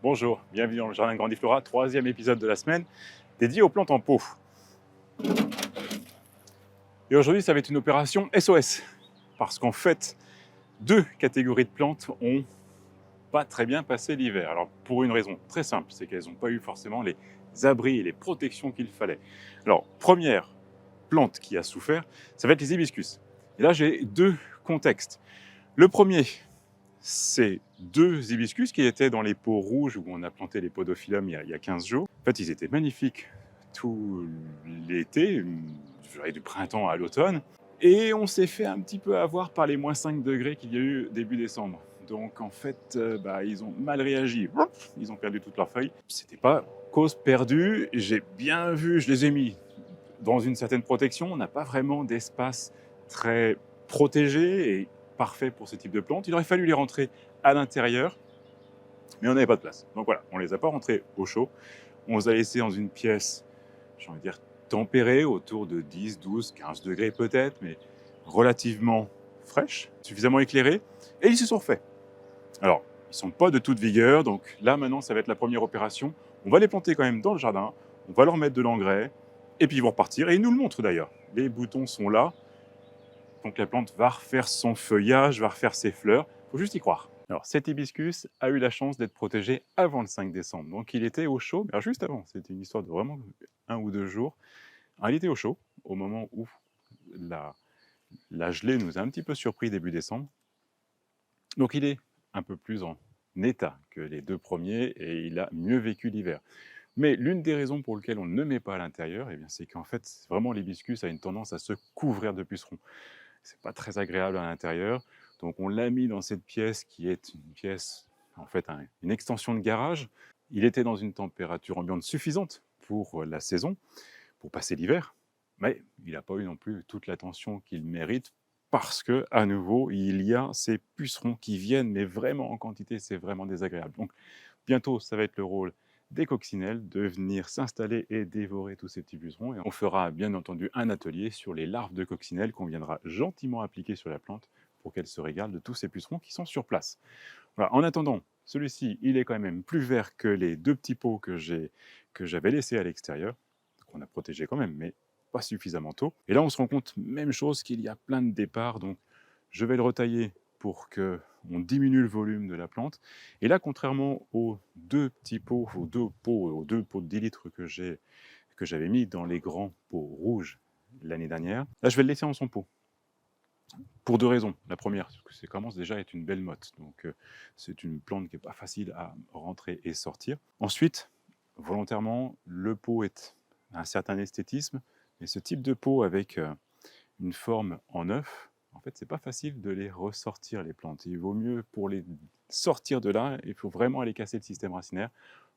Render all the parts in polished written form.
Bonjour, bienvenue dans le Jardin Grandiflora, troisième épisode de la semaine dédié aux plantes en pot. Et aujourd'hui, ça va être une opération SOS, parce qu'en fait, deux catégories de plantes ont pas très bien passé l'hiver. Alors pour une raison très simple, c'est qu'elles n'ont pas eu forcément les abris et les protections qu'il fallait. Alors première plante qui a souffert, ça va être les hibiscus. Et là, j'ai deux contextes. Le premier, c'est deux hibiscus qui étaient dans les pots rouges où on a planté les podophyllum il y a 15 jours. En fait, ils étaient magnifiques tout l'été, je dirais du printemps à l'automne. Et on s'est fait un petit peu avoir par les moins 5 degrés qu'il y a eu début décembre. Donc en fait, ils ont mal réagi. Ils ont perdu toutes leurs feuilles. C'était pas cause perdue. J'ai bien vu, je les ai mis dans une certaine protection. On n'a pas vraiment d'espace très protégé et parfait pour ce type de plantes. Il aurait fallu les rentrer à l'intérieur, mais on n'avait pas de place. Donc voilà, on ne les a pas rentrés au chaud. On les a laissés dans une pièce, j'ai envie de dire, tempérée, autour de 10, 12, 15 degrés peut-être, mais relativement fraîche, suffisamment éclairée, et ils se sont refaits. Alors, ils ne sont pas de toute vigueur, donc là maintenant, ça va être la première opération. On va les planter quand même dans le jardin, on va leur mettre de l'engrais, et puis ils vont repartir, et ils nous le montrent d'ailleurs. Les boutons sont là, donc la plante va refaire son feuillage, va refaire ses fleurs, il faut juste y croire. Alors cet hibiscus a eu la chance d'être protégé avant le 5 décembre, donc il était au chaud, alors juste avant, c'était une histoire de vraiment 1 ou 2 jours. Alors, il était au chaud, au moment où la gelée nous a un petit peu surpris début décembre, donc il est un peu plus en état que les deux premiers et il a mieux vécu l'hiver. Mais l'une des raisons pour lesquelles on ne met pas à l'intérieur, c'est qu'en fait, vraiment l'hibiscus a une tendance à se couvrir de pucerons. C'est pas très agréable à l'intérieur. Donc on l'a mis dans cette pièce qui est une pièce, en fait, une extension de garage. Il était dans une température ambiante suffisante pour la saison, pour passer l'hiver, mais il n'a pas eu non plus toute l'attention qu'il mérite parce que, à nouveau, il y a ces pucerons qui viennent, mais vraiment en quantité, c'est vraiment désagréable. Donc bientôt, ça va être le rôle des coccinelles de venir s'installer et dévorer tous ces petits pucerons. Et on fera bien entendu un atelier sur les larves de coccinelles qu'on viendra gentiment appliquer sur la plante pour qu'elle se régale de tous ces pucerons qui sont sur place. Voilà. En attendant, celui-ci, il est quand même plus vert que les deux petits pots que j'avais laissés à l'extérieur, qu'on a protégés quand même, mais pas suffisamment tôt. Et là, on se rend compte, même chose, qu'il y a plein de départs, donc je vais le retailler pour qu'on diminue le volume de la plante. Et là, contrairement aux deux petits pots, aux deux pots de 10 litres que j'avais mis dans les grands pots rouges l'année dernière, là, je vais le laisser en son pot. Pour deux raisons. La première, c'est que ça commence déjà à être une belle motte. Donc, c'est une plante qui n'est pas facile à rentrer et sortir. Ensuite, volontairement, le pot est un certain esthétisme. Et ce type de pot avec une forme en œuf, en fait, c'est pas facile de les ressortir, les plantes. Il vaut mieux, pour les sortir de là, il faut vraiment aller casser le système racinaire.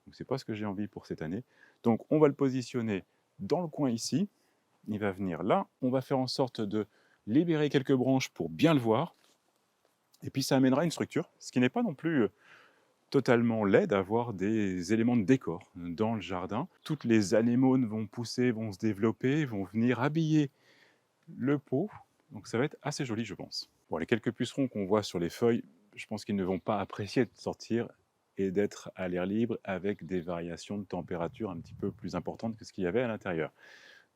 Donc, c'est pas ce que j'ai envie pour cette année. Donc, on va le positionner dans le coin ici. Il va venir là. On va faire en sorte de libérer quelques branches pour bien le voir. Et puis, ça amènera une structure, ce qui n'est pas non plus totalement laid d'avoir des éléments de décor dans le jardin. Toutes les anémones vont pousser, vont se développer, vont venir habiller le pot. Donc ça va être assez joli, je pense. Bon, les quelques pucerons qu'on voit sur les feuilles, je pense qu'ils ne vont pas apprécier de sortir et d'être à l'air libre avec des variations de température un petit peu plus importantes que ce qu'il y avait à l'intérieur.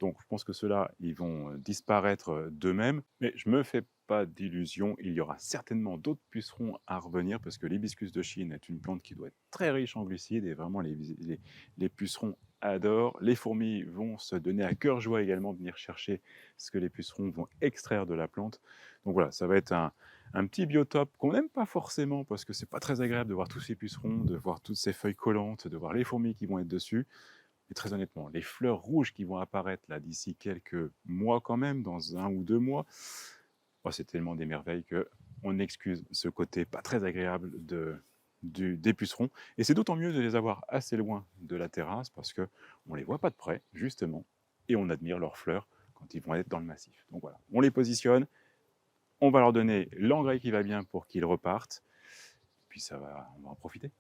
Donc je pense que ceux-là, ils vont disparaître d'eux-mêmes, mais je ne me fais pas d'illusions, il y aura certainement d'autres pucerons à revenir parce que l'hibiscus de Chine est une plante qui doit être très riche en glucides et vraiment les pucerons adorent. Les fourmis vont se donner à cœur joie également de venir chercher ce que les pucerons vont extraire de la plante. Donc voilà, ça va être un petit biotope qu'on n'aime pas forcément parce que c'est pas très agréable de voir tous ces pucerons, de voir toutes ces feuilles collantes, de voir les fourmis qui vont être dessus. Et très honnêtement, les fleurs rouges qui vont apparaître là d'ici quelques mois quand même, dans 1 ou 2 mois, oh, c'est tellement des merveilles qu'on excuse ce côté pas très agréable des pucerons. Et c'est d'autant mieux de les avoir assez loin de la terrasse parce qu'on ne les voit pas de près, justement, et on admire leurs fleurs quand ils vont être dans le massif. Donc voilà, on les positionne, on va leur donner l'engrais qui va bien pour qu'ils repartent, puis on va en profiter.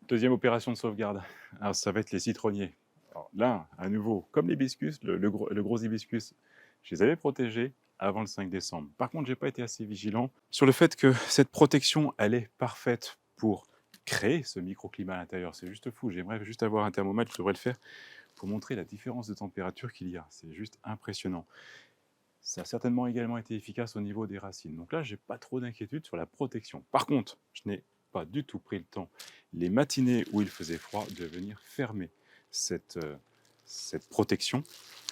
Deuxième opération de sauvegarde, alors ça va être les citronniers. Alors là, à nouveau, comme l'hibiscus, le gros hibiscus, je les avais protégés avant le 5 décembre. Par contre, je n'ai pas été assez vigilant sur le fait que cette protection, elle est parfaite pour créer ce microclimat à l'intérieur. C'est juste fou. J'aimerais juste avoir un thermomètre, je devrais le faire, pour montrer la différence de température qu'il y a. C'est juste impressionnant. Ça a certainement également été efficace au niveau des racines. Donc là, je n'ai pas trop d'inquiétude sur la protection. Par contre, je n'ai pas du tout pris le temps, les matinées où il faisait froid, de venir fermer cette protection,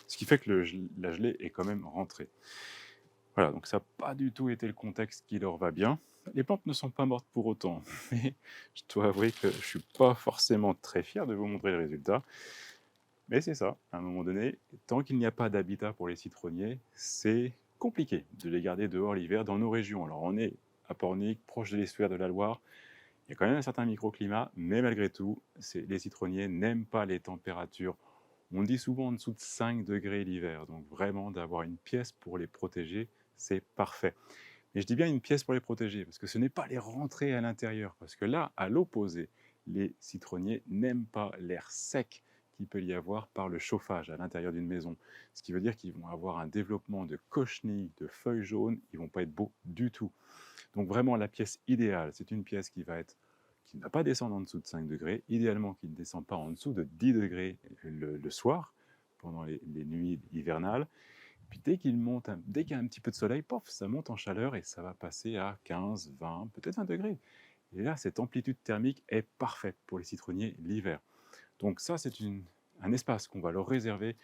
ce qui fait que la gelée est quand même rentrée. Voilà, donc ça n'a pas du tout été le contexte qui leur va bien. Les plantes ne sont pas mortes pour autant, mais je dois avouer que je ne suis pas forcément très fier de vous montrer le résultat. Mais c'est ça, à un moment donné, tant qu'il n'y a pas d'habitat pour les citronniers, c'est compliqué de les garder dehors l'hiver dans nos régions. Alors on est à Pornic, proche de l'estuaire de la Loire, il y a quand même un certain microclimat, mais malgré tout, les citronniers n'aiment pas les températures. On dit souvent en dessous de 5 degrés l'hiver, donc vraiment d'avoir une pièce pour les protéger, c'est parfait. Mais je dis bien une pièce pour les protéger, parce que ce n'est pas les rentrer à l'intérieur, parce que là, à l'opposé, les citronniers n'aiment pas l'air sec qu'il peut y avoir par le chauffage à l'intérieur d'une maison. Ce qui veut dire qu'ils vont avoir un développement de cochenilles, de feuilles jaunes, ils ne vont pas être beaux du tout. Donc vraiment la pièce idéale, c'est une pièce qui ne va pas descendre en dessous de 5 degrés, idéalement qui ne descend pas en dessous de 10 degrés le soir, pendant les nuits hivernales. Puis dès qu'il y a un petit peu de soleil, pof, ça monte en chaleur et ça va passer à 15, 20, peut-être 20 degrés. Et là, cette amplitude thermique est parfaite pour les citronniers l'hiver. Donc ça, c'est un espace qu'on va leur réserver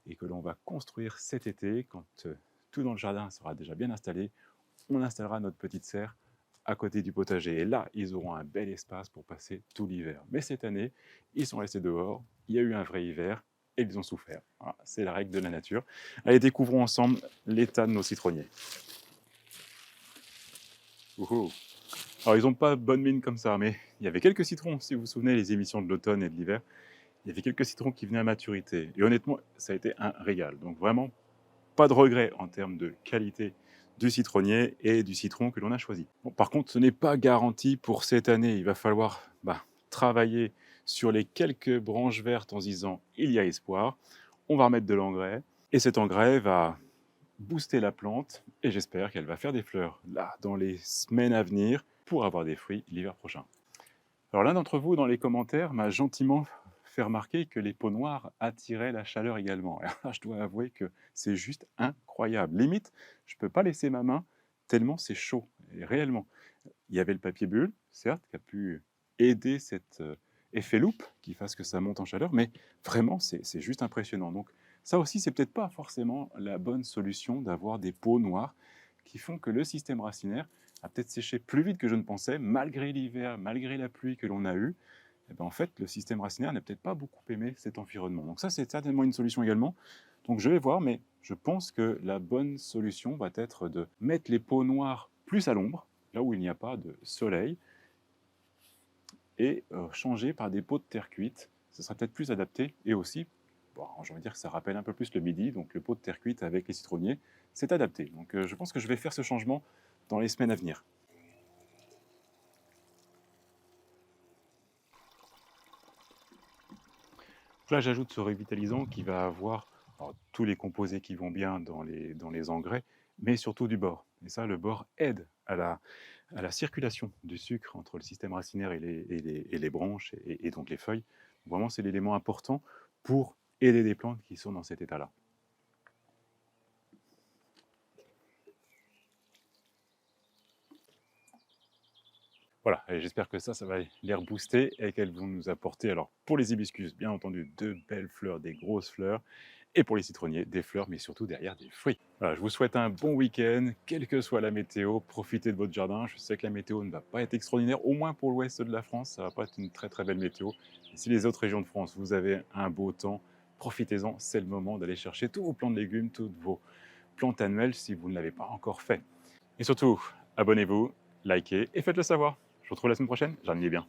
et que l'on va construire cet été, quand tout dans le jardin sera déjà bien installé. On installera notre petite serre à côté du potager. Et là, ils auront un bel espace pour passer tout l'hiver. Mais cette année, ils sont restés dehors, il y a eu un vrai hiver, et ils ont souffert. Voilà, c'est la règle de la nature. Allez, découvrons ensemble l'état de nos citronniers. Ouhou. Alors, ils n'ont pas bonne mine comme ça, mais il y avait quelques citrons, si vous vous souvenez, les émissions de l'automne et de l'hiver. Il y avait quelques citrons qui venaient à maturité. Et honnêtement, ça a été un régal. Donc vraiment, pas de regret en termes de qualité du citronnier et du citron que l'on a choisi. Bon, par contre, ce n'est pas garanti pour cette année. Il va falloir travailler sur les quelques branches vertes en se disant « il y a espoir ». On va remettre de l'engrais et cet engrais va booster la plante et j'espère qu'elle va faire des fleurs là dans les semaines à venir pour avoir des fruits l'hiver prochain. Alors l'un d'entre vous dans les commentaires m'a gentiment fait remarquer que les peaux noires attiraient la chaleur également. Alors là, je dois avouer que c'est juste incroyable. Limite, je ne peux pas laisser ma main tellement c'est chaud. Et réellement, il y avait le papier bulle, certes, qui a pu aider cet effet loupe qui fasse que ça monte en chaleur, mais vraiment, c'est juste impressionnant. Donc ça aussi, c'est peut-être pas forcément la bonne solution d'avoir des peaux noires qui font que le système racinaire a peut-être séché plus vite que je ne pensais, malgré l'hiver, malgré la pluie que l'on a eue. Et ben en fait, le système racinaire n'a peut-être pas beaucoup aimé cet environnement. Donc ça, c'est certainement une solution également. Donc je vais voir, mais je pense que la bonne solution va être de mettre les peaux noires plus à l'ombre, là où il n'y a pas de soleil, et changer par des pots de terre cuite. Ce sera peut-être plus adapté, et aussi, j'ai envie de dire que ça rappelle un peu plus le midi, donc le pot de terre cuite avec les citronniers, c'est adapté. Donc je pense que je vais faire ce changement dans les semaines à venir. Là, j'ajoute ce revitalisant qui va avoir tous les composés qui vont bien dans les engrais, mais surtout du bore. Et ça, le bore aide à la circulation du sucre entre le système racinaire et les branches et donc les feuilles. Vraiment, c'est l'élément important pour aider des plantes qui sont dans cet état-là. Voilà, et j'espère que ça va les rebooster et qu'elles vont nous apporter, alors pour les hibiscus, bien entendu, de belles fleurs, des grosses fleurs, et pour les citronniers, des fleurs, mais surtout derrière des fruits. Voilà, je vous souhaite un bon week-end, quelle que soit la météo, profitez de votre jardin. Je sais que la météo ne va pas être extraordinaire, au moins pour l'ouest de la France, ça ne va pas être une très très belle météo. Et si les autres régions de France, vous avez un beau temps, profitez-en, c'est le moment d'aller chercher tous vos plants de légumes, toutes vos plantes annuelles si vous ne l'avez pas encore fait. Et surtout, abonnez-vous, likez et faites-le savoir. Je vous retrouve la semaine prochaine, jardinez bien.